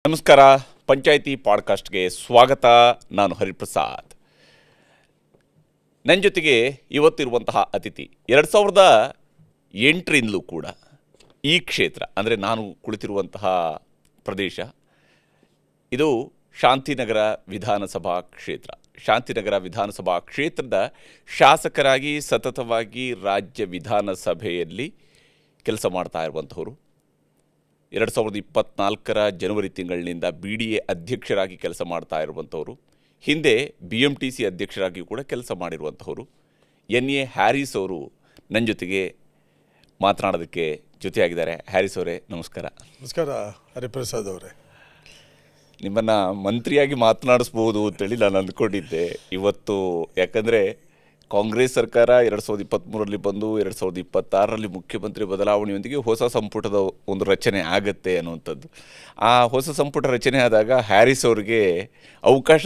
ನಮಸ್ಕಾರ. ಪಂಚಾಯಿತಿ ಪಾಡ್ಕಾಸ್ಟ್ಗೆ ಸ್ವಾಗತ. ನಾನು ಹರಿಪ್ರಸಾದ್. ನನ್ನ ಜೊತೆಗೆ ಇವತ್ತಿರುವಂತಹ ಅತಿಥಿ 2008ರಿಂದಲೂ ಕೂಡ ಈ ಕ್ಷೇತ್ರ ಅಂದರೆ ನಾನು ಕುಳಿತಿರುವಂತಹ ಪ್ರದೇಶ ಇದು ಶಾಂತಿನಗರ ವಿಧಾನಸಭಾ ಕ್ಷೇತ್ರ. ಶಾಂತಿನಗರ ವಿಧಾನಸಭಾ ಕ್ಷೇತ್ರದ ಶಾಸಕರಾಗಿ ಸತತವಾಗಿ ರಾಜ್ಯ ವಿಧಾನಸಭೆಯಲ್ಲಿ ಕೆಲಸ ಮಾಡ್ತಾ ಇರುವಂಥವರು. 2024 ಜನವರಿ ತಿಂಗಳಿನಿಂದ BDA ಅಧ್ಯಕ್ಷರಾಗಿ ಕೆಲಸ ಮಾಡ್ತಾ ಇರುವಂಥವರು. ಹಿಂದೆ BMTC ಅಧ್ಯಕ್ಷರಾಗಿ ಕೂಡ ಕೆಲಸ ಮಾಡಿರುವಂಥವರು. NA ಹ್ಯಾರಿಸ್ ಅವರು ನನ್ನ ಜೊತೆಗೆ ಮಾತನಾಡೋದಕ್ಕೆ ಜೊತೆಯಾಗಿದ್ದಾರೆ. ಹ್ಯಾರಿಸ್ ಅವರೇ, ನಮಸ್ಕಾರ. ನಮಸ್ಕಾರ ಹರಿಪ್ರಸಾದ್ ಅವರೇ. ನಿಮ್ಮನ್ನು ಮಂತ್ರಿಯಾಗಿ ಮಾತನಾಡಿಸ್ಬೋದು ಅಂತೇಳಿ ನಾನು ಅಂದ್ಕೊಂಡಿದ್ದೆ ಇವತ್ತು. ಯಾಕಂದರೆ ಕಾಂಗ್ರೆಸ್ ಸರ್ಕಾರ 2023ರಲ್ಲಿ ಬಂದು 2026ರಲ್ಲಿ ಮುಖ್ಯಮಂತ್ರಿ ಬದಲಾವಣೆಯೊಂದಿಗೆ ಹೊಸ ಸಂಪುಟದ ಒಂದು ರಚನೆ ಆಗುತ್ತೆ ಅನ್ನುವಂಥದ್ದು. ಆ ಹೊಸ ಸಂಪುಟ ರಚನೆ ಆದಾಗ ಹ್ಯಾರಿಸ್ ಅವರಿಗೆ ಅವಕಾಶ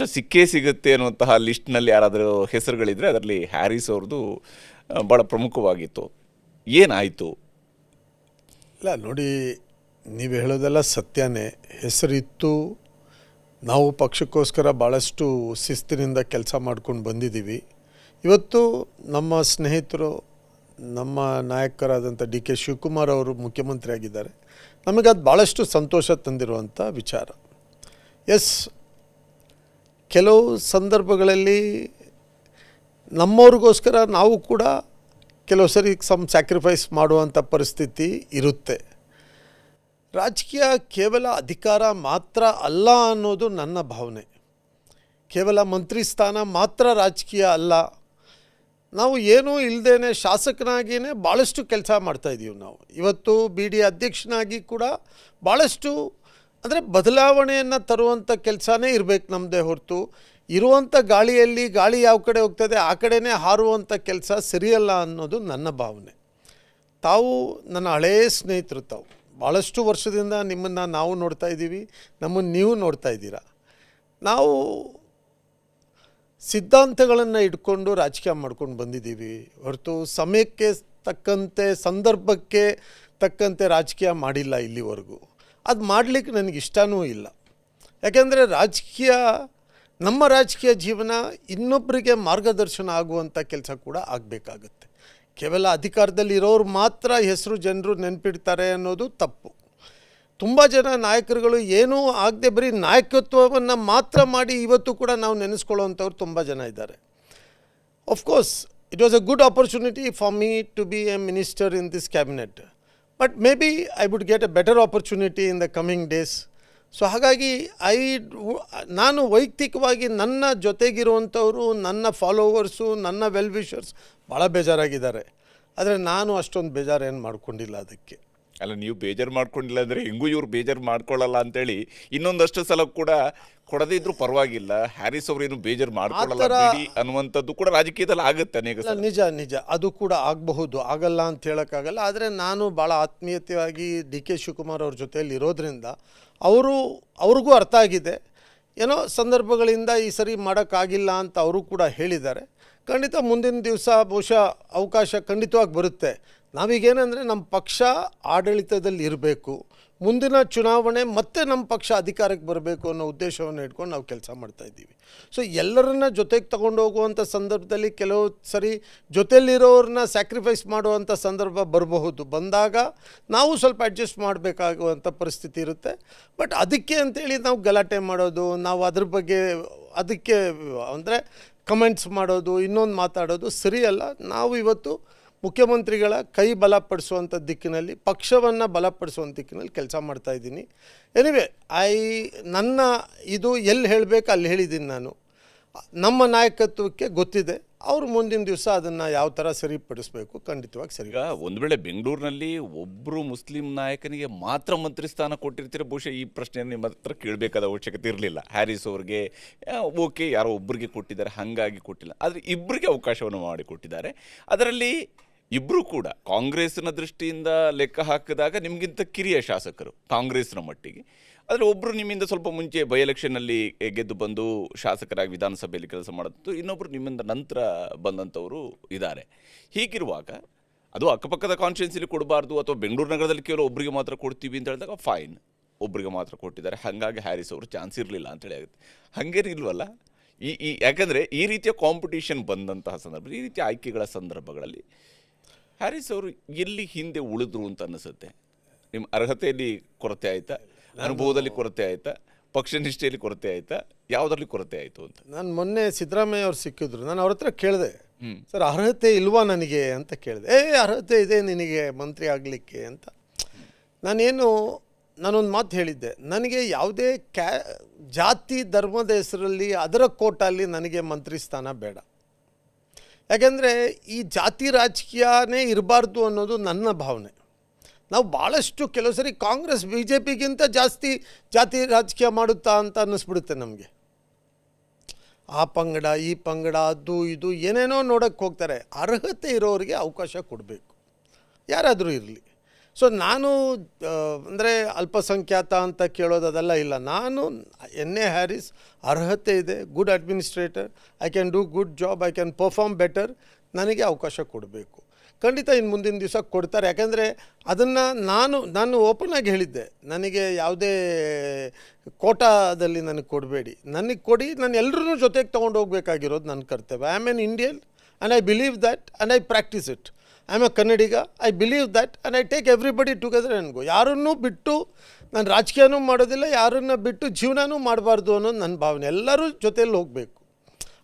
ಸಿಗುತ್ತೆ ಅನ್ನುವಂತಹ ಲಿಸ್ಟ್ನಲ್ಲಿ ಯಾರಾದರೂ ಹೆಸರುಗಳಿದ್ದರೆ ಅದರಲ್ಲಿ ಹ್ಯಾರಿಸ್ ಅವ್ರದ್ದು ಭಾಳ ಪ್ರಮುಖವಾಗಿತ್ತು. ಏನಾಯಿತು? ಇಲ್ಲ ನೋಡಿ, ನೀವು ಹೇಳೋದೆಲ್ಲ ಸತ್ಯನೇ. ಹೆಸರಿತ್ತು, ನಾವು ಪಕ್ಷಕ್ಕೋಸ್ಕರ ಭಾಳಷ್ಟು ಶಿಸ್ತಿನಿಂದ ಕೆಲಸ ಮಾಡ್ಕೊಂಡು ಬಂದಿದ್ದೀವಿ. ಇವತ್ತು ನಮ್ಮ ಸ್ನೇಹಿತರು, ನಮ್ಮ ನಾಯಕರಾದಂಥ DK ಶಿವಕುಮಾರ್ ಅವರು ಮುಖ್ಯಮಂತ್ರಿ ಆಗಿದ್ದಾರೆ. ನಮಗದು ಭಾಳಷ್ಟು ಸಂತೋಷ ತಂದಿರುವಂಥ ವಿಚಾರ. ಕೆಲವು ಸಂದರ್ಭಗಳಲ್ಲಿ ನಮ್ಮವ್ರಿಗೋಸ್ಕರ ನಾವು ಕೂಡ ಕೆಲವು ಸರಿ ಸ್ಯಾಕ್ರಿಫೈಸ್ ಮಾಡುವಂಥ ಪರಿಸ್ಥಿತಿ ಇರುತ್ತೆ. ರಾಜಕೀಯ ಕೇವಲ ಅಧಿಕಾರ ಮಾತ್ರ ಅಲ್ಲ ಅನ್ನೋದು ನನ್ನ ಭಾವನೆ. ಕೇವಲ ಮಂತ್ರಿ ಸ್ಥಾನ ಮಾತ್ರ ರಾಜಕೀಯ ಅಲ್ಲ. ನಾವು ಏನೂ ಇಲ್ಲದೇ ಶಾಸಕನಾಗಿಯೇ ಭಾಳಷ್ಟು ಕೆಲಸ ಮಾಡ್ತಾಯಿದ್ದೀವಿ. ನಾವು ಇವತ್ತು BDA ಅಧ್ಯಕ್ಷನಾಗಿ ಕೂಡ ಭಾಳಷ್ಟು ಅಂದರೆ ಬದಲಾವಣೆಯನ್ನು ತರುವಂಥ ಕೆಲಸನೇ ಇರಬೇಕು ನಮ್ಮದೇ ಹೊರತು ಇರುವಂಥ ಗಾಳಿಯಲ್ಲಿ ಗಾಳಿ ಯಾವ ಕಡೆ ಹೋಗ್ತದೆ ಆ ಕಡೆನೇ ಹಾರುವಂಥ ಕೆಲಸ ಸರಿಯಲ್ಲ ಅನ್ನೋದು ನನ್ನ ಭಾವನೆ. ತಾವು ನನ್ನ ಹಳೆಯ ಸ್ನೇಹಿತರು, ತಾವು ಭಾಳಷ್ಟು ವರ್ಷದಿಂದ ನಿಮ್ಮನ್ನು ನಾವು ನೋಡ್ತಾ ಇದ್ದೀವಿ, ನಮ್ಮನ್ನು ನೀವು ನೋಡ್ತಾ ಇದ್ದೀರಾ. ನಾವು ಸಿದ್ಧಾಂತಗಳನ್ನು ಇಟ್ಕೊಂಡು ರಾಜಕೀಯ ಮಾಡ್ಕೊಂಡು ಬಂದಿದ್ದೀವಿ ಹೊರತು ಸಮಯಕ್ಕೆ ತಕ್ಕಂತೆ ಸಂದರ್ಭಕ್ಕೆ ತಕ್ಕಂತೆ ರಾಜಕೀಯ ಮಾಡಿಲ್ಲ ಇಲ್ಲಿವರೆಗೂ. ಅದು ಮಾಡಲಿಕ್ಕೆ ನನಗೆ ಇಷ್ಟವೂ ಇಲ್ಲ. ಯಾಕೆಂದರೆ ನಮ್ಮ ರಾಜಕೀಯ ಜೀವನ ಇನ್ನೊಬ್ಬರಿಗೆ ಮಾರ್ಗದರ್ಶನ ಆಗುವಂಥ ಕೆಲಸ ಕೂಡ ಆಗಬೇಕಾಗುತ್ತೆ. ಕೇವಲ ಅಧಿಕಾರದಲ್ಲಿ ಇರೋರು ಮಾತ್ರ ಹೆಸರು ಜನರು ನೆನಪಿಡ್ತಾರೆ ಅನ್ನೋದು ತಪ್ಪು. ತುಂಬ ಜನ ನಾಯಕರುಗಳು ಏನೂ ಆಗದೆ ಬರೀ ನಾಯಕತ್ವವನ್ನು ಮಾತ್ರ ಮಾಡಿ ಇವತ್ತು ಕೂಡ ನಾವು ನೆನೆಸ್ಕೊಳ್ಳೋವಂಥವ್ರು ತುಂಬ ಜನ ಇದ್ದಾರೆ. Of course it was a good opportunity for me to be a minister in this cabinet, but maybe I would get a better opportunity in the coming days. So ಹಾಗಾಗಿ ನಾನು ವೈಯಕ್ತಿಕವಾಗಿ ನನ್ನ ಜೊತೆಗಿರುವಂಥವರು, ನನ್ನ ಫಾಲೋವರ್ಸು, ನನ್ನ ವೆಲ್ ವಿಷರ್ಸ್ ಭಾಳ ಬೇಜಾರಾಗಿದ್ದಾರೆ. ಆದರೆ ನಾನು ಅಷ್ಟೊಂದು ಬೇಜಾರೇನು ಮಾಡ್ಕೊಂಡಿಲ್ಲ. ಅದಕ್ಕೆ ಅಲ್ಲ, ನೀವು ಬೇಜಾರು ಮಾಡ್ಕೊಂಡಿಲ್ಲ ಅಂದರೆ ಹೆಂಗೂ ಇವ್ರು ಬೇಜಾರು ಮಾಡ್ಕೊಳ್ಳಲ್ಲ ಅಂತೇಳಿ ಇನ್ನೊಂದಷ್ಟು ಸಲ ಕೂಡ ಕೊಡದೇ ಇದ್ರೂ ಪರವಾಗಿಲ್ಲ, ಹ್ಯಾರಿಸ್ ಅವರೇನು ಬೇಜಾರು ಮಾಡ್ಕೊಳ್ಳಲ್ಲ ಅನ್ನುವಂಥದ್ದು ಕೂಡ ರಾಜಕೀಯದಲ್ಲಿ ಆಗುತ್ತೆ ಅನೇಕ ಸಲ. ನಿಜ ಅದು ಕೂಡ ಆಗಬಹುದು, ಆಗಲ್ಲ ಅಂತ ಹೇಳೋಕ್ಕಾಗಲ್ಲ. ಆದರೆ ನಾನು ಭಾಳ ಆತ್ಮೀಯತೆಯಾಗಿ DK ಶಿವಕುಮಾರ್ ಅವ್ರ ಜೊತೆಯಲ್ಲಿ ಇರೋದ್ರಿಂದ ಅವ್ರಿಗೂ ಅರ್ಥ ಆಗಿದೆ. ಏನೋ ಸಂದರ್ಭಗಳಿಂದ ಈ ಸರಿ ಮಾಡೋಕ್ಕಾಗಿಲ್ಲ ಅಂತ ಅವರು ಕೂಡ ಹೇಳಿದ್ದಾರೆ. ಖಂಡಿತ ಮುಂದಿನ ದಿವಸ ಬಹುಶಃ ಅವಕಾಶ ಖಂಡಿತವಾಗಿ ಬರುತ್ತೆ. ನಾವೀಗೇನೆಂದರೆ ನಮ್ಮ ಪಕ್ಷ ಆಡಳಿತದಲ್ಲಿ ಇರಬೇಕು, ಮುಂದಿನ ಚುನಾವಣೆ ಮತ್ತೆ ನಮ್ಮ ಪಕ್ಷ ಅಧಿಕಾರಕ್ಕೆ ಬರಬೇಕು ಅನ್ನೋ ಉದ್ದೇಶವನ್ನು ಇಟ್ಕೊಂಡು ನಾವು ಕೆಲಸ ಮಾಡ್ತಾಯಿದ್ದೀವಿ. ಸೊ ಎಲ್ಲರನ್ನ ಜೊತೆಗೆ ತಗೊಂಡು ಹೋಗುವಂಥ ಸಂದರ್ಭದಲ್ಲಿ ಕೆಲವು ಸರಿ ಜೊತೆಯಲ್ಲಿರೋರನ್ನ ಸ್ಯಾಕ್ರಿಫೈಸ್ ಮಾಡುವಂಥ ಸಂದರ್ಭ ಬರಬಹುದು. ಬಂದಾಗ ನಾವು ಸ್ವಲ್ಪ ಅಡ್ಜಸ್ಟ್ ಮಾಡಬೇಕಾಗುವಂಥ ಪರಿಸ್ಥಿತಿ ಇರುತ್ತೆ. ಬಟ್ ಅದಕ್ಕೆ ಅಂತೇಳಿ ನಾವು ಗಲಾಟೆ ಮಾಡೋದು, ನಾವು ಅದ್ರ ಬಗ್ಗೆ ಅದಕ್ಕೆ ಅಂದರೆ ಕಮೆಂಟ್ಸ್ ಮಾಡೋದು, ಇನ್ನೊಂದು ಮಾತಾಡೋದು ಸರಿಯಲ್ಲ. ನಾವು ಇವತ್ತು ಮುಖ್ಯಮಂತ್ರಿಗಳ ಕೈ ಬಲಪಡಿಸುವಂಥ ದಿಕ್ಕಿನಲ್ಲಿ, ಪಕ್ಷವನ್ನು ಬಲಪಡಿಸುವಂಥ ದಿಕ್ಕಿನಲ್ಲಿ ಕೆಲಸ ಮಾಡ್ತಾಯಿದ್ದೀನಿ. ಎನಿವೆ ನನ್ನ ಇದು ಎಲ್ಲಿ ಹೇಳಬೇಕು ಅಲ್ಲಿ ಹೇಳಿದ್ದೀನಿ. ನಾನು ನಮ್ಮ ನಾಯಕತ್ವಕ್ಕೆ ಗೊತ್ತಿದೆ, ಅವರು ಮುಂದಿನ ದಿವಸ ಅದನ್ನು ಯಾವ ಥರ ಸರಿಪಡಿಸಬೇಕು ಖಂಡಿತವಾಗಿ ಸರಿ. ಒಂದು ವೇಳೆ ಬೆಂಗಳೂರಿನಲ್ಲಿ ಒಬ್ಬರು ಮುಸ್ಲಿಂ ನಾಯಕನಿಗೆ ಮಾತ್ರ ಮಂತ್ರಿ ಸ್ಥಾನ ಕೊಟ್ಟಿರ್ತೀರ, ಬಹುಶಃ ಈ ಪ್ರಶ್ನೆಯನ್ನು ನಿಮ್ಮ ಹತ್ರ ಕೇಳಬೇಕಾದ ಅವಶ್ಯಕತೆ ಇರಲಿಲ್ಲ. ಹ್ಯಾರಿಸ್ ಅವ್ರಿಗೆ ಓಕೆ, ಯಾರೋ ಒಬ್ಬರಿಗೆ ಕೊಟ್ಟಿದ್ದಾರೆ, ಹಾಗಾಗಿ ಕೊಟ್ಟಿಲ್ಲ. ಆದರೆ ಇಬ್ಬರಿಗೆ ಅವಕಾಶವನ್ನು ಮಾಡಿಕೊಟ್ಟಿದ್ದಾರೆ. ಅದರಲ್ಲಿ ಇಬ್ಬರು ಕೂಡ ಕಾಂಗ್ರೆಸ್ನ ದೃಷ್ಟಿಯಿಂದ ಲೆಕ್ಕ ಹಾಕಿದಾಗ ನಿಮಗಿಂತ ಕಿರಿಯ ಶಾಸಕರು ಕಾಂಗ್ರೆಸ್ನ ಮಟ್ಟಿಗೆ. ಆದರೆ ಒಬ್ಬರು ನಿಮ್ಮಿಂದ ಸ್ವಲ್ಪ ಮುಂಚೆ ಬೈ ಎಲೆಕ್ಷನ್ನಲ್ಲಿ ಗೆದ್ದು ಬಂದು ಶಾಸಕರಾಗಿ ವಿಧಾನಸಭೆಯಲ್ಲಿ ಕೆಲಸ ಮಾಡೋದು, ಇನ್ನೊಬ್ಬರು ನಿಮ್ಮಿಂದ ನಂತರ ಬಂದಂಥವರು ಇದ್ದಾರೆ. ಹೀಗಿರುವಾಗ ಅದು ಅಕ್ಕಪಕ್ಕದ ಕಾನ್ಸ್ಟಿಟ್ಯೂನ್ಸಿಲಿ ಕೊಡಬಾರ್ದು ಅಥವಾ ಬೆಂಗಳೂರು ನಗರದಲ್ಲಿ ಕೇವಲ ಒಬ್ಬರಿಗೆ ಮಾತ್ರ ಕೊಡ್ತೀವಿ ಅಂತ ಹೇಳಿದಾಗ ಫೈನ್. ಒಬ್ಬರಿಗೆ ಮಾತ್ರ ಕೊಟ್ಟಿದ್ದಾರೆ, ಹಾಗಾಗಿ ಹ್ಯಾರಿಸ್ ಅವರು ಚಾನ್ಸ್ ಇರಲಿಲ್ಲ ಅಂತೇಳಿ ಆಗುತ್ತೆ. ಹಾಗೇನಿಲ್ವಲ್ಲ, ಯಾಕಂದರೆ ಈ ರೀತಿಯ ಕಾಂಪಿಟೇಷನ್ ಬಂದಂತಹ ಸಂದರ್ಭ, ಈ ರೀತಿಯ ಆಯ್ಕೆಗಳ ಸಂದರ್ಭಗಳಲ್ಲಿ ಹ್ಯಾರಿಸ್ ಅವರು ಎಲ್ಲಿ ಹಿಂದೆ ಉಳಿದ್ರು ಅಂತ ಅನಿಸುತ್ತೆ? ನಿಮ್ಮ ಅರ್ಹತೆಯಲ್ಲಿ ಕೊರತೆ ಆಯಿತಾ, ಅನುಭವದಲ್ಲಿ ಕೊರತೆ ಆಯಿತಾ, ಪಕ್ಷನಿಷ್ಠೆಯಲ್ಲಿ ಕೊರತೆ ಆಯಿತಾ, ಯಾವುದರಲ್ಲಿ ಕೊರತೆ ಆಯಿತು ಅಂತ? ನಾನು ಮೊನ್ನೆ ಸಿದ್ದರಾಮಯ್ಯ ಅವ್ರು ಸಿಕ್ಕಿದ್ರು, ನಾನು ಅವ್ರ ಹತ್ರ ಕೇಳಿದೆ, ಸರ್ ಅರ್ಹತೆ ಇಲ್ವಾ ನನಗೆ ಅಂತ ಕೇಳಿದೆ. ಅರ್ಹತೆ ಇದೆ ನಿನಗೆ ಮಂತ್ರಿ ಆಗಲಿಕ್ಕೆ ಅಂತ. ನಾನೊಂದು ಮಾತು ಹೇಳಿದ್ದೆ, ನನಗೆ ಯಾವುದೇ ಜಾತಿ ಧರ್ಮದ ಹೆಸರಲ್ಲಿ ಅದರ ಕೋಟಲ್ಲಿ ನನಗೆ ಮಂತ್ರಿ ಸ್ಥಾನ ಬೇಡ. ಯಾಕೆಂದರೆ ಈ ಜಾತಿ ರಾಜಕೀಯನೇ ಇರಬಾರ್ದು ಅನ್ನೋದು ನನ್ನ ಭಾವನೆ. ನಾವು ಭಾಳಷ್ಟು ಕೆಲವು ಸರಿ ಕಾಂಗ್ರೆಸ್ ಬಿ ಜೆ ಪಿಗಿಂತ ಜಾಸ್ತಿ ಜಾತಿ ರಾಜಕೀಯ ಮಾಡುತ್ತಾ ಅಂತ ಅನ್ನಿಸ್ಬಿಡುತ್ತೆ ನಮಗೆ. ಆ ಪಂಗಡ ಈ ಪಂಗಡ ಅದು ಇದು ಏನೇನೋ ನೋಡೋಕ್ಕೆ ಹೋಗ್ತಾರೆ. ಅರ್ಹತೆ ಇರೋರಿಗೆ ಅವಕಾಶ ಕೊಡಬೇಕು, ಯಾರಾದರೂ ಇರಲಿ. ಸೊ ನಾನು ಅಂದರೆ ಅಲ್ಪಸಂಖ್ಯಾತ ಅಂತ ಕೇಳೋದು ಅದೆಲ್ಲ ಇಲ್ಲ. ನಾನು ಎನ್.ಎ. ಹ್ಯಾರಿಸ್ ಅರ್ಹತೆ ಇದೆ, good administrator, I can do good job, I can perform better, ನನಗೆ ಅವಕಾಶ ಕೊಡಬೇಕು. ಖಂಡಿತ ಇನ್ನು ಮುಂದಿನ ದಿವಸ ಕೊಡ್ತಾರೆ. ಯಾಕೆಂದರೆ ಅದನ್ನು ನಾನು ಓಪನ್ ಆಗಿ ಹೇಳಿದ್ದೆ, ನನಗೆ ಯಾವುದೇ ಕೋಟಾದಲ್ಲಿ ನನಗೆ ಕೊಡಬೇಡಿ, ನನಗೆ ಕೊಡಿ, ನಾನು ಎಲ್ಲರೂ ಜೊತೆಗೆ ತೊಗೊಂಡು ಹೋಗ್ಬೇಕಾಗಿರೋದು ನನ್ನ ಕರ್ತವ್ಯ. I am an Indian and I believe that and I practice it. I am A Kannadiga, I believe that and I take everybody together and go. ಯಾರನ್ನೂ ಬಿಟ್ಟು ನಾನು ರಾಜಕೀಯನೂ ಮಾಡೋದಿಲ್ಲ, ಯಾರನ್ನ ಬಿಟ್ಟು ಜೀವನನೂ ಮಾಡಬಾರ್ದು ಅನ್ನೋದು ನನ್ನ ಭಾವನೆ. ಎಲ್ಲರೂ ಜೊತೆಯಲ್ಲಿ ಹೋಗಬೇಕು,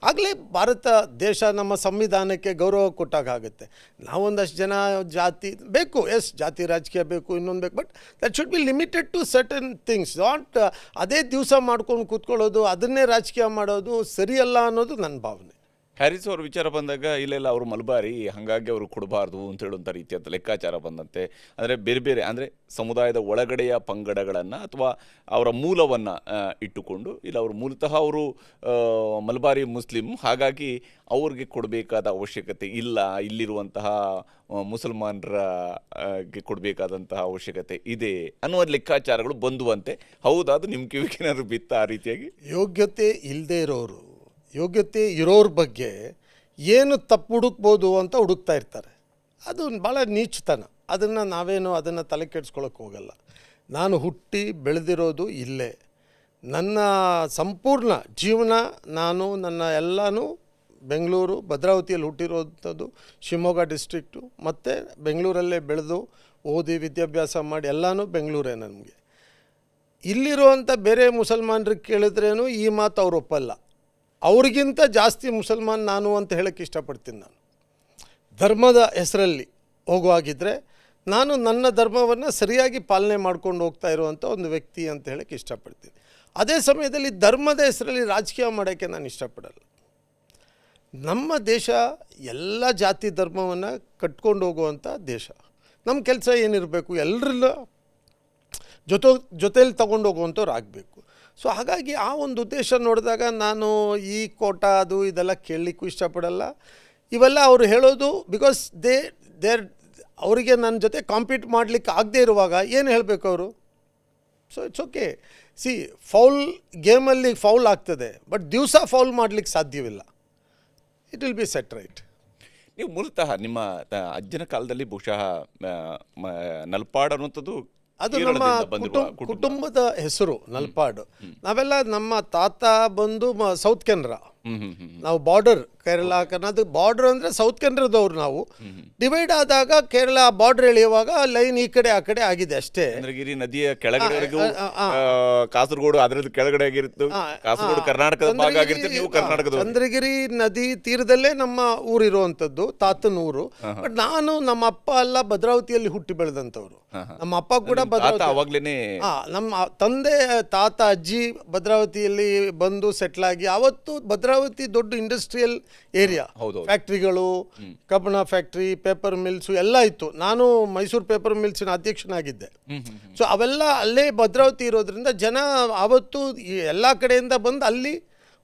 ಆಗಲೇ ಭಾರತ ದೇಶ ನಮ್ಮ ಸಂವಿಧಾನಕ್ಕೆ ಗೌರವ ಕೊಟ್ಟಾಗುತ್ತೆ. ನಾವೊಂದಷ್ಟು ಜನ ಜಾತಿ ಬೇಕು, ಎಸ್ ಜಾತಿ ರಾಜಕೀಯ ಬೇಕು, ಇನ್ನೊಂದು ಬೇಕು, but that should be limited to certain things. Not ಅದೇ ದಿವಸ ಮಾಡ್ಕೊಂಡು ಕೂತ್ಕೊಳ್ಳೋದು, ಅದನ್ನೇ ರಾಜಕೀಯ ಮಾಡೋದು ಸರಿಯಲ್ಲ ಅನ್ನೋದು ನನ್ನ ಭಾವನೆ. ಹ್ಯಾರಿಸ್ ಅವ್ರ ವಿಚಾರ ಬಂದಾಗ ಇಲ್ಲೆಲ್ಲ ಅವರು ಮಲಬಾರಿ, ಹಾಗಾಗಿ ಅವರು ಕೊಡಬಾರ್ದು ಅಂತ ಹೇಳುವಂಥ ರೀತಿಯಂಥ ಲೆಕ್ಕಾಚಾರ ಬಂದಂತೆ. ಅಂದರೆ ಬೇರೆ ಬೇರೆ ಅಂದರೆ ಸಮುದಾಯದ ಒಳಗಡೆಯ ಪಂಗಡಗಳನ್ನು ಅಥವಾ ಅವರ ಮೂಲವನ್ನು ಇಟ್ಟುಕೊಂಡು, ಇಲ್ಲ ಅವರು ಮೂಲತಃ ಅವರು ಮಲಬಾರಿ ಮುಸ್ಲಿಂ, ಹಾಗಾಗಿ ಅವ್ರಿಗೆ ಕೊಡಬೇಕಾದ ಅವಶ್ಯಕತೆ ಇಲ್ಲ, ಇಲ್ಲಿರುವಂತಹ ಮುಸಲ್ಮಾನರಿಗೆ ಕೊಡಬೇಕಾದಂತಹ ಅವಶ್ಯಕತೆ ಇದೆ ಅನ್ನುವ ಲೆಕ್ಕಾಚಾರಗಳು ಬಂದುವಂತೆ. ಹೌದಾ, ಅದು ನಿಮ್ಮ ಕಿವಿಗೇನಾದ್ರು ಬಿತ್ತ ಆ ರೀತಿಯಾಗಿ? ಯೋಗ್ಯತೆ ಇಲ್ಲದೆ ಇರೋರು ಯೋಗ್ಯತೆ ಇರೋರ ಬಗ್ಗೆ ಏನು ತಪ್ಪು ಹುಡುಕ್ಬೋದು ಅಂತ ಹುಡುಕ್ತಾ ಇರ್ತಾರೆ. ಅದು ಭಾಳ ನೀಚತನ. ಅದನ್ನು ತಲೆ ಕೆಡಿಸ್ಕೊಳ್ಳೋಕೆ ಹೋಗಲ್ಲ. ನಾನು ಹುಟ್ಟಿ ಬೆಳೆದಿರೋದು ಇಲ್ಲೇ, ನನ್ನ ಸಂಪೂರ್ಣ ಜೀವನ ನನ್ನ ಎಲ್ಲನೂ ಬೆಂಗಳೂರು ಭದ್ರಾವತಿಯಲ್ಲಿ ಹುಟ್ಟಿರೋಂಥದ್ದು, ಶಿವಮೊಗ್ಗ ಡಿಸ್ಟ್ರಿಕ್ಟು, ಮತ್ತು ಬೆಂಗಳೂರಲ್ಲೇ ಬೆಳೆದು ಓದಿ ವಿದ್ಯಾಭ್ಯಾಸ ಮಾಡಿ ಎಲ್ಲನೂ ಬೆಂಗಳೂರೇ ನನಗೆ. ಇಲ್ಲಿರುವಂಥ ಬೇರೆ ಮುಸಲ್ಮಾನರಿಗೆ ಕೇಳಿದ್ರೇನು ಈ ಮಾತು ಅವ್ರು ಒಪ್ಪಲ್ಲ. ಅವ್ರಿಗಿಂತ ಜಾಸ್ತಿ ಮುಸಲ್ಮಾನ್ ನಾನು ಅಂತ ಹೇಳೋಕ್ಕೆ ಇಷ್ಟಪಡ್ತೀನಿ. ನಾನು ಧರ್ಮದ ಹೆಸರಲ್ಲಿ ಹೋಗುವಾಗಿದ್ದರೆ ನಾನು ನನ್ನ ಧರ್ಮವನ್ನು ಸರಿಯಾಗಿ ಪಾಲನೆ ಮಾಡ್ಕೊಂಡು ಹೋಗ್ತಾ ಇರುವಂಥ ಒಂದು ವ್ಯಕ್ತಿ ಅಂತ ಹೇಳೋಕ್ಕೆ ಇಷ್ಟಪಡ್ತೀನಿ. ಅದೇ ಸಮಯದಲ್ಲಿ ಧರ್ಮದ ಹೆಸರಲ್ಲಿ ರಾಜಕೀಯ ಮಾಡೋಕ್ಕೆ ನಾನು ಇಷ್ಟಪಡಲ್ಲ. ನಮ್ಮ ದೇಶ ಎಲ್ಲ ಜಾತಿ ಧರ್ಮವನ್ನು ಕಟ್ಕೊಂಡು ಹೋಗುವಂಥ ದೇಶ. ನಮ್ಮ ಕೆಲಸ ಏನಿರಬೇಕು, ಎಲ್ಲರನ್ನ ಜೊತೆಯಲ್ಲಿ ತಗೊಂಡು ಹೋಗುವಂಥವ್ರು ಆಗಬೇಕು. ಸೊ ಹಾಗಾಗಿ ಆ ಒಂದು ಉದ್ದೇಶ ನೋಡಿದಾಗ ನಾನು ಈ ಕೋಟಾ ಅದು ಇದೆಲ್ಲ ಕೇಳಲಿಕ್ಕೂ ಇಷ್ಟಪಡಲ್ಲ. ಇವೆಲ್ಲ ಅವರು ಹೇಳೋದು ಬಿಕಾಸ್ ಅವರಿಗೆ ನನ್ನ ಜೊತೆ ಕಾಂಪೀಟ್ ಮಾಡಲಿಕ್ಕೆ ಆಗದೇ ಇರುವಾಗ ಏನು ಹೇಳಬೇಕು ಅವರು? So it's okay. ಗೇಮಲ್ಲಿ ಫೌಲ್ ಆಗ್ತದೆ, ಬಟ್ ದಿವಸ ಫೌಲ್ ಮಾಡಲಿಕ್ಕೆ ಸಾಧ್ಯವಿಲ್ಲ. It will be set right. ನೀವು ಮೂಲತಃ ನಿಮ್ಮ ಅಜ್ಜನ ಕಾಲದಲ್ಲಿ ಬಹುಶಃ ನಲ್ಪಾಡ್ ಅನ್ನುವಂಥದ್ದು ಅದು ನಮ್ಮ ಕುಟುಂಬದ ಹೆಸರು ನಲ್ಪಾಡು. ನಾವೆಲ್ಲ ನಮ್ಮ ತಾತ ಬಂದು ಸೌತ್ ಕೆನರಾ, ನಾವು ಬಾರ್ಡರ್ ಕೇರಳ ಕರ್ನಾಟಕ ಬಾರ್ಡರ್ ಅಂದರೆ ಸೌತ್ ಕೆನರಾದವ್ರು. ನಾವು ಡಿವೈಡ್ ಆದಾಗ ಕೇರಳ ಬಾರ್ಡರ್ ಎಳೆಯುವಾಗ ಲೈನ್ ಈ ಕಡೆ ಆ ಕಡೆ ಆಗಿದೆ ಅಷ್ಟೇ. ಚಂದ್ರಗಿರಿ ನದಿಯ ಕೆಳಗಡೆವರೆಗೂ ಕಾಸರಗೋಡು ಅದರದ್ದು ಕೆಳಗಡೆ ಆಗಿರುತ್ತೆ, ಕಾಸರಗೋಡು ಕರ್ನಾಟಕದ ಭಾಗ ಆಗಿರುತ್ತೆ, ನೀವು ಕರ್ನಾಟಕದ. ಚಂದ್ರಗಿರಿ ನದಿ ತೀರದಲ್ಲೇ ನಮ್ಮ ಊರಿರುವಂಥದ್ದು, ತಾತನ ಊರು. ಬಟ್ ನಮ್ಮ ಅಪ್ಪ ಎಲ್ಲ ಭದ್ರಾವತಿಯಲ್ಲಿ ಹುಟ್ಟಿ ಬೆಳೆದಂಥವ್ರು. ನಮ್ಮ ಅಪ್ಪ ಕೂಡ ಅವಾಗ್ಲೇನೆ, ನಮ್ಮ ತಂದೆ ತಾತ ಅಜ್ಜಿ ಭದ್ರಾವತಿಯಲ್ಲಿ ಬಂದು ಸೆಟ್ಲ್ ಆಗಿ, ಅವತ್ತು ಭದ್ರಾವತಿ ದೊಡ್ಡ ಇಂಡಸ್ಟ್ರಿಯಲ್ ಏರಿಯಾ, ಫ್ಯಾಕ್ಟ್ರಿಗಳು, ಕಬ್ಬಣ ಫ್ಯಾಕ್ಟ್ರಿ, ಪೇಪರ್ ಮಿಲ್ಸು ಎಲ್ಲ ಇತ್ತು. ನಾನು ಮೈಸೂರು ಪೇಪರ್ ಮಿಲ್ಸಿನ ಅಧ್ಯಕ್ಷನಾಗಿದ್ದೆ. ಸೊ ಅವೆಲ್ಲ ಅಲ್ಲೇ ಭದ್ರಾವತಿ ಇರೋದ್ರಿಂದ ಜನ ಆವತ್ತು ಎಲ್ಲ ಕಡೆಯಿಂದ ಬಂದು ಅಲ್ಲಿ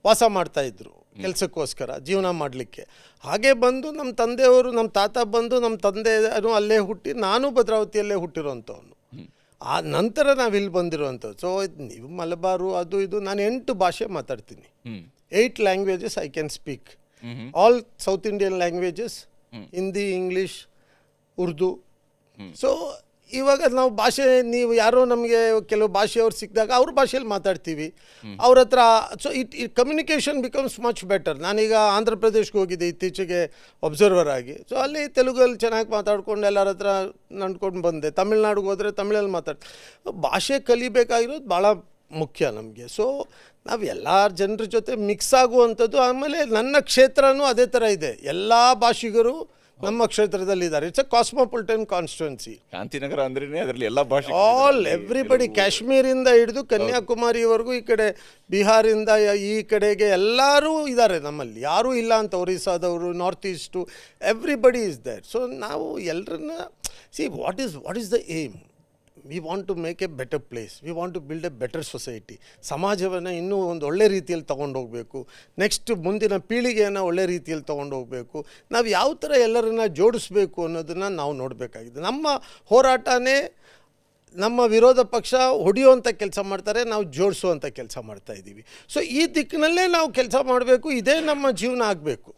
ವಾಸ ಮಾಡ್ತಾಯಿದ್ರು ಕೆಲಸಕ್ಕೋಸ್ಕರ, ಜೀವನ ಮಾಡಲಿಕ್ಕೆ. ಹಾಗೆ ಬಂದು ನಮ್ಮ ತಂದೆಯವರು, ನಮ್ಮ ತಾತ ಬಂದು ನಮ್ಮ ತಂದೆನೂ ಅಲ್ಲೇ ಹುಟ್ಟಿ, ನಾನು ಭದ್ರಾವತಿಯಲ್ಲೇ ಹುಟ್ಟಿರೋಂಥವನು. ಆ ನಂತರ ನಾವಿಲ್ಲಿ ಬಂದಿರೋವಂಥದ್ದು. ಸೊ ನೀವು ಮಲಬಾರು ಅದು ಇದು, ನಾನು 8 ಭಾಷೆ ಮಾತಾಡ್ತೀನಿ. 8 languages I can speak. All south Indian languages, Hindi, English, Urdu. So ಇವಾಗ ನಾವು ಭಾಷೆ, ನೀವು ಯಾರೋ ನಮಗೆ ಕೆಲವು ಭಾಷೆಯವ್ರು ಸಿಕ್ಕಿದಾಗ ಅವ್ರ ಭಾಷೆಯಲ್ಲಿ ಮಾತಾಡ್ತೀವಿ ಅವ್ರ ಹತ್ರ. So it communication becomes much better. ನಾನೀಗ ಆಂಧ್ರ ಪ್ರದೇಶ್ಗೆ ಹೋಗಿದ್ದೆ ಇತ್ತೀಚೆಗೆ ಅಬ್ಸರ್ವರ್ ಆಗಿ. ಸೊ ಅಲ್ಲಿ ತೆಲುಗಲ್ಲಿ ಚೆನ್ನಾಗಿ ಮಾತಾಡ್ಕೊಂಡು ಎಲ್ಲರ ಹತ್ರ ನಂಡ್ಕೊಂಡು ಬಂದೆ. ತಮಿಳ್ನಾಡಿಗೆ ಹೋದರೆ ತಮಿಳಲ್ಲಿ ಭಾಷೆ ಕಲಿಬೇಕಾಗಿರೋದು ಭಾಳ ಮುಖ್ಯ ನಮಗೆ. ಸೊ ನಾವು ಎಲ್ಲ ಜನರ ಜೊತೆ ಮಿಕ್ಸ್ ಆಗುವಂಥದ್ದು. ಆಮೇಲೆ ನನ್ನ ಕ್ಷೇತ್ರನೂ ಅದೇ ಥರ ಇದೆ, ಎಲ್ಲ ಭಾಷಿಗರು ನಮ್ಮ ಕ್ಷೇತ್ರದಲ್ಲಿದ್ದಾರೆ. It's a cosmopolitan constituency. Shantinagar ಅಂದ್ರೇನೆ ಅದರಲ್ಲಿ ಎಲ್ಲ ಭಾಷೆ, ಆಲ್ ಎವ್ರಿಬಡಿ, ಕಾಶ್ಮೀರಿಂದ ಹಿಡಿದು ಕನ್ಯಾಕುಮಾರಿವರೆಗೂ, ಈ ಕಡೆ ಬಿಹಾರಿಂದ ಈ ಕಡೆಗೆ ಎಲ್ಲರೂ ಇದ್ದಾರೆ ನಮ್ಮಲ್ಲಿ, ಯಾರೂ ಇಲ್ಲ ಅಂತ. ಒರಿಸ್ಸಾದವರು, north east, everybody is there. So ನಾವು ಎಲ್ಲರನ್ನ see what is the aim. We want to make a better place, we want to build a better society. ಸಮಾಜವನ್ನು ಇನ್ನೂ ಒಂದು ಒಳ್ಳೆ ರೀತಿಯಲ್ಲಿ ತೊಗೊಂಡೋಗ್ಬೇಕು, ನೆಕ್ಸ್ಟ್ ಮುಂದಿನ ಪೀಳಿಗೆಯನ್ನು ಒಳ್ಳೆ ರೀತಿಯಲ್ಲಿ ತೊಗೊಂಡೋಗ್ಬೇಕು. ನಾವು ಯಾವ ಥರ ಎಲ್ಲರನ್ನ ಜೋಡಿಸ್ಬೇಕು ಅನ್ನೋದನ್ನು ನಾವು ನೋಡಬೇಕಾಗಿದೆ. ನಮ್ಮ ಹೋರಾಟನೇ ನಮ್ಮ ವಿರೋಧ ಪಕ್ಷ ಹೊಡೆಯುವಂಥ ಕೆಲಸ ಮಾಡ್ತಾರೆ, ನಾವು ಜೋಡಿಸುವಂಥ ಕೆಲಸ ಮಾಡ್ತಾಯಿದ್ದೀವಿ. ಸೊ ಈ ದಿಕ್ಕಿನಲ್ಲೇ ನಾವು ಕೆಲಸ ಮಾಡಬೇಕು, ಇದೇ ನಮ್ಮ ಜೀವನ ಆಗಬೇಕು.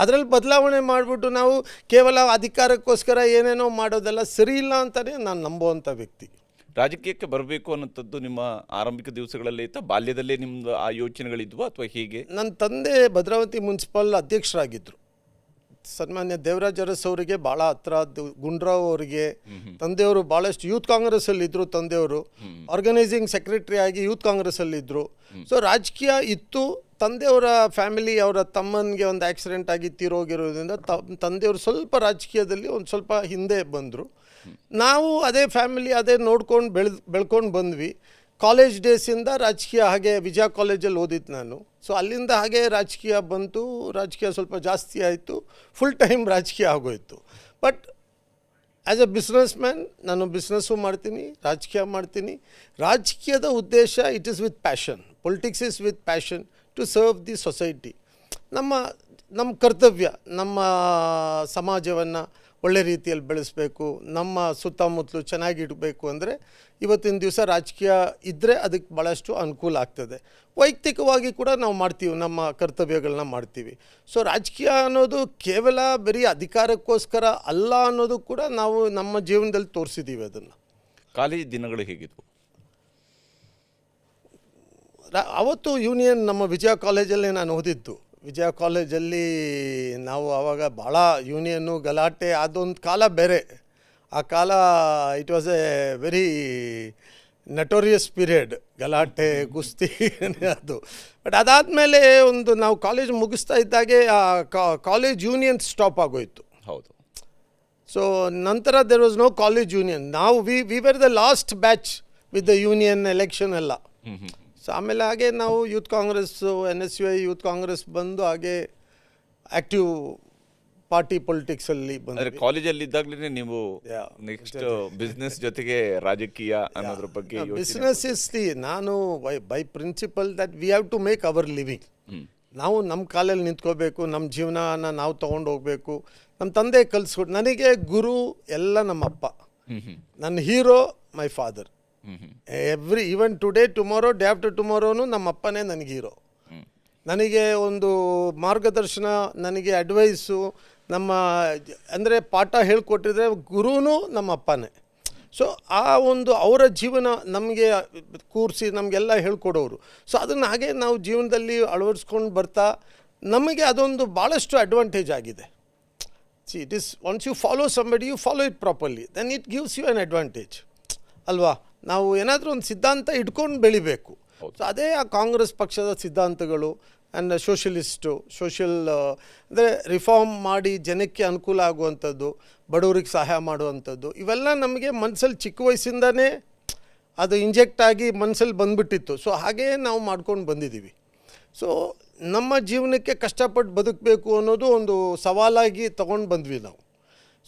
ಅದರಲ್ಲಿ ಬದಲಾವಣೆ ಮಾಡಿಬಿಟ್ಟು ನಾವು ಕೇವಲ ಅಧಿಕಾರಕ್ಕೋಸ್ಕರ ಏನೇನೋ ಮಾಡೋದೆಲ್ಲ ಸರಿ ಇಲ್ಲ ಅಂತಲೇ ನಾನು ನಂಬುವಂಥ ವ್ಯಕ್ತಿ. ರಾಜಕೀಯಕ್ಕೆ ಬರಬೇಕು ಅನ್ನೋಂಥದ್ದು ನಿಮ್ಮ ಆರಂಭಿಕ ದಿವಸಗಳಲ್ಲಿ ಇತ್ತ, ಬಾಲ್ಯದಲ್ಲೇ ನಿಮ್ಮದು ಆ ಯೋಚನೆಗಳಿದ್ವು ಅಥವಾ ಹೀಗೆ? ನನ್ನ ತಂದೆ ಭದ್ರಾವತಿ ಮುನ್ಸಿಪಲ್ ಅಧ್ಯಕ್ಷರಾಗಿದ್ದರು. ಸನ್ಮಾನ್ಯ ದೇವರಾಜ್ ಅರಸ್ ಅವರಿಗೆ ಭಾಳ ಹತ್ರ, ಗುಂಡ್ರಾವ್ ಅವರಿಗೆ. ತಂದೆಯವರು ಭಾಳಷ್ಟು ಯೂತ್ ಕಾಂಗ್ರೆಸ್ಸಲ್ಲಿದ್ದರು. ತಂದೆಯವರು ಆರ್ಗನೈಸಿಂಗ್ ಸೆಕ್ರೆಟರಿ ಆಗಿ ಯೂತ್ ಕಾಂಗ್ರೆಸ್ಸಲ್ಲಿದ್ದರು. ಸೊ ರಾಜಕೀಯ ಇತ್ತು. ತಂದೆಯವರ ಫ್ಯಾಮಿಲಿ, ಅವರ ತಮ್ಮನಿಗೆ ಒಂದು ಆಕ್ಸಿಡೆಂಟ್ ಆಗಿ ತೀರೋಗಿರೋದ್ರಿಂದ ತಂದೆಯವರು ಸ್ವಲ್ಪ ರಾಜಕೀಯದಲ್ಲಿ ಒಂದು ಸ್ವಲ್ಪ ಹಿಂದೆ ಬಂದರು. ನಾವು ಅದೇ ಫ್ಯಾಮಿಲಿ, ಅದೇ ನೋಡ್ಕೊಂಡು ಬೆಳ್ಕೊಂಡು ಬಂದ್ವಿ. ಕಾಲೇಜ್ ಡೇಸಿಂದ ರಾಜಕೀಯ ಹಾಗೆ ವಿಜಯ ಕಾಲೇಜಲ್ಲಿ ಓದಿದ್ದು ನಾನು. ಸೊ ಅಲ್ಲಿಂದ ಹಾಗೆ ರಾಜಕೀಯ ಬಂತು. ರಾಜಕೀಯ ಸ್ವಲ್ಪ ಜಾಸ್ತಿ ಆಯಿತು, ಫುಲ್ ಟೈಮ್ ರಾಜಕೀಯ ಆಗೋಯಿತು. But as a businessman ನಾನು ಬಿಸ್ನೆಸ್ಸು ಮಾಡ್ತೀನಿ, ರಾಜಕೀಯ ಮಾಡ್ತೀನಿ. ರಾಜಕೀಯದ ಉದ್ದೇಶ it is with passion. Politics is with passion to serve the society. ನಮ್ಮ ಕರ್ತವ್ಯ, ನಮ್ಮ ಸಮಾಜವನ್ನು ಒಳ್ಳೆ ರೀತಿಯಲ್ಲಿ ಬೆಳೆಸಬೇಕು, ನಮ್ಮ ಸುತ್ತಮುತ್ತಲು ಚೆನ್ನಾಗಿಡಬೇಕು ಅಂದರೆ ಇವತ್ತಿನ ದಿವಸ ರಾಜಕೀಯ ಇದ್ದರೆ ಅದಕ್ಕೆ ಭಾಳಷ್ಟು ಅನುಕೂಲ ಆಗ್ತದೆ. ವೈಯಕ್ತಿಕವಾಗಿ ಕೂಡ ನಾವು ಮಾಡ್ತೀವಿ, ನಮ್ಮ ಕರ್ತವ್ಯಗಳನ್ನ ಮಾಡ್ತೀವಿ. ಸೊ ರಾಜಕೀಯ ಅನ್ನೋದು ಕೇವಲ ಬರೀ ಅಧಿಕಾರಕ್ಕೋಸ್ಕರ ಅಲ್ಲ ಅನ್ನೋದು ಕೂಡ ನಾವು ನಮ್ಮ ಜೀವನದಲ್ಲಿ ತೋರಿಸಿದ್ದೀವಿ ಅದನ್ನು. ಕಾಲೇಜ್ ದಿನಗಳು ಹೇಗಿದ್ವು? ಅವತ್ತು ಯೂನಿಯನ್ ನಮ್ಮ ವಿಜಯ ಕಾಲೇಜಲ್ಲೇ ನಾನು ಓದಿದ್ದು. ವಿಜಯ ಕಾಲೇಜಲ್ಲಿ ನಾವು ಆವಾಗ ಭಾಳ ಯೂನಿಯನ್ನು ಗಲಾಟೆ, ಅದೊಂದು ಕಾಲ ಬೇರೆ. ಆ ಕಾಲ it was A very notorious period, ಗಲಾಟೆ, ಕುಸ್ತಿ ಅದು. ಬಟ್ ಅದಾದಮೇಲೆ ಒಂದು ನಾವು ಕಾಲೇಜ್ ಮುಗಿಸ್ತಾ ಇದ್ದಾಗೆ ಆ ಕಾಲೇಜ್ ಯೂನಿಯನ್ ಸ್ಟಾಪ್ ಆಗೋಯಿತು. ಹೌದು. ಸೊ ನಂತರ there was no college union. ನಾವು we were the last batch with the union election ಎಲ್ಲ. ಸೊ ಆಮೇಲೆ ಹಾಗೆ ನಾವು ಯೂತ್ ಕಾಂಗ್ರೆಸ್ಸು, NSUI ಯೂತ್ ಕಾಂಗ್ರೆಸ್ ಬಂದು ಹಾಗೆ ಆ್ಯಕ್ಟಿವ್ ಪಾರ್ಟಿ ಪೊಲಿಟಿಕ್ಸಲ್ಲಿ ಬಂದರೆ. ಕಾಲೇಜಲ್ಲಿ ಇದ್ದಾಗಲೇ ನೀವು ನೆಕ್ಸ್ಟ್ ಬಿಸ್ನೆಸ್ ಜೊತೆಗೆ ರಾಜಕೀಯ ಅನ್ನೋದ್ರ ಬಗ್ಗೆ? ಬಿಸ್ನೆಸ್ ಇಸ್ ನಾನು by principle that we have to make our living. ನಾವು ನಮ್ಮ ಕಾಲಲ್ಲಿ ನಿಂತ್ಕೋಬೇಕು, ನಮ್ಮ ಜೀವನನ ನಾವು ತೊಗೊಂಡು ಹೋಗಬೇಕು. ನಮ್ಮ ತಂದೆ ಕಲಿಸ್ಕೊಟ್ಟು, ನನಗೆ ಗುರು ಎಲ್ಲ ನಮ್ಮಪ್ಪ. ನನ್ನ hero my father. Even today, tomorrow, day after ಟುಮಾರೋನು ನಮ್ಮ ಅಪ್ಪನೇ ನನಗೆ ಹೀರೋ. ನನಗೆ ಒಂದು ಮಾರ್ಗದರ್ಶನ, ನನಗೆ ಅಡ್ವೈಸು, ನಮ್ಮ ಅಂದರೆ ಪಾಠ ಹೇಳ್ಕೊಟ್ಟಿದ್ರೆ ಗುರುನೂ ನಮ್ಮ ಅಪ್ಪನೇ. ಸೊ ಆ ಒಂದು ಅವರ ಜೀವನ ನಮಗೆ ಕೂರಿಸಿ ನಮಗೆಲ್ಲ ಹೇಳ್ಕೊಡೋರು. ಸೊ ಅದನ್ನು ಹಾಗೆ ನಾವು ಜೀವನದಲ್ಲಿ ಅಳವಡಿಸ್ಕೊಂಡು ಬರ್ತಾ ನಮಗೆ ಅದೊಂದು ಭಾಳಷ್ಟು ಅಡ್ವಾಂಟೇಜ್ ಆಗಿದೆ. See it is once you follow somebody, you follow it properly, then it gives you an advantage ಅಲ್ವಾ. ನಾವು ಏನಾದರೂ ಒಂದು ಸಿದ್ಧಾಂತ ಇಟ್ಕೊಂಡು ಬೆಳಿಬೇಕು. ಸೊ ಅದೇ ಆ ಕಾಂಗ್ರೆಸ್ ಪಕ್ಷದ ಸಿದ್ಧಾಂತಗಳು. ಆ್ಯಂಡ್ ಸೋಷಲ್ ಅಂದರೆ ರಿಫಾರ್ಮ್ ಮಾಡಿ ಜನಕ್ಕೆ ಅನುಕೂಲ ಆಗುವಂಥದ್ದು, ಬಡವರಿಗೆ ಸಹಾಯ ಮಾಡುವಂಥದ್ದು, ಇವೆಲ್ಲ ನಮಗೆ ಮನಸ್ಸಲ್ಲಿ ಚಿಕ್ಕ ವಯಸ್ಸಿಂದನೇ ಅದು ಇಂಜೆಕ್ಟ್ ಆಗಿ ಮನಸ್ಸಲ್ಲಿ ಬಂದುಬಿಟ್ಟಿತ್ತು. ಸೊ ಹಾಗೇ ನಾವು ಮಾಡ್ಕೊಂಡು ಬಂದಿದ್ದೀವಿ. ಸೊ ನಮ್ಮ ಜೀವನಕ್ಕೆ ಕಷ್ಟಪಟ್ಟು ಬದುಕಬೇಕು ಅನ್ನೋದು ಒಂದು ಸವಾಲಾಗಿ ತೊಗೊಂಡು ಬಂದ್ವಿ ನಾವು.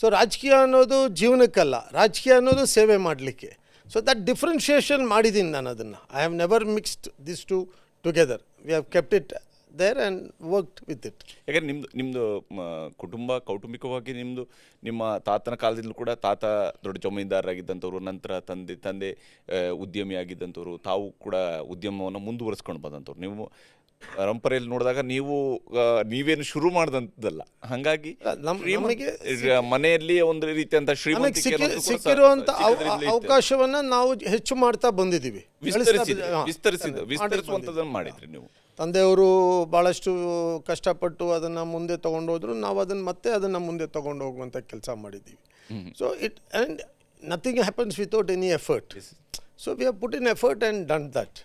ಸೊ ರಾಜಕೀಯ ಅನ್ನೋದು ಜೀವನಕ್ಕಲ್ಲ, ರಾಜಕೀಯ ಅನ್ನೋದು ಸೇವೆ ಮಾಡಲಿಕ್ಕೆ. ಸೊ ದಟ್ ಡಿಫ್ರೆನ್ಷಿಯೇಷನ್ ಮಾಡಿದ್ದೀನಿ ನಾನು ಅದನ್ನು. I have never mixed this two together. We have kept it there and worked with it. ಯಾಕಂದರೆ ನಿಮ್ಮದು ಕೌಟುಂಬಿಕವಾಗಿ ನಿಮ್ಮ ತಾತನ ಕಾಲದಿಂದಲೂ ಕೂಡ ತಾತ ದೊಡ್ಡ ಜಮೀನ್ದಾರರಾಗಿದ್ದಂಥವ್ರು, ನಂತರ ತಂದೆ ಉದ್ಯಮಿ ಆಗಿದ್ದಂಥವ್ರು, ತಾವು ಕೂಡ ಉದ್ಯಮವನ್ನು ಮುಂದುವರಿಸ್ಕೊಂಡು ಬಂದಂಥವ್ರು. ನೀವು ಪರಂಪರೆಯಲ್ಲಿ ನೋಡಿದಾಗ ನೀವು ನೀವೇನು ಶುರು ಮಾಡಿದಂಥದ್ದಲ್ಲ, ಹಾಗಾಗಿ ನಮಗೆ ಮನೆಯಲ್ಲಿ ಒಂದು ರೀತಿಯಂತ ಶ್ರೀಮಂತಿಕೆ ಸಿಕ್ಕಿರುವಂಥ ಅವಕಾಶವನ್ನು ನಾವು ಹೆಚ್ಚು ಮಾಡ್ತಾ ಬಂದಿದ್ದೀವಿ. ವಿಸ್ತರಿಸುವಂಥದ್ದನ್ನು ಮಾಡಿದ್ರಿ ನೀವು. ತಂದೆಯವರು ಭಾಳಷ್ಟು ಕಷ್ಟಪಟ್ಟು ಅದನ್ನು ಮುಂದೆ ತೊಗೊಂಡೋದ್ರು, ನಾವು ಅದನ್ನು ಮುಂದೆ ತೊಗೊಂಡು ಹೋಗುವಂಥ ಕೆಲಸ ಮಾಡಿದ್ದೀವಿ. So and nothing happens without any effort. So we have put in effort and done that.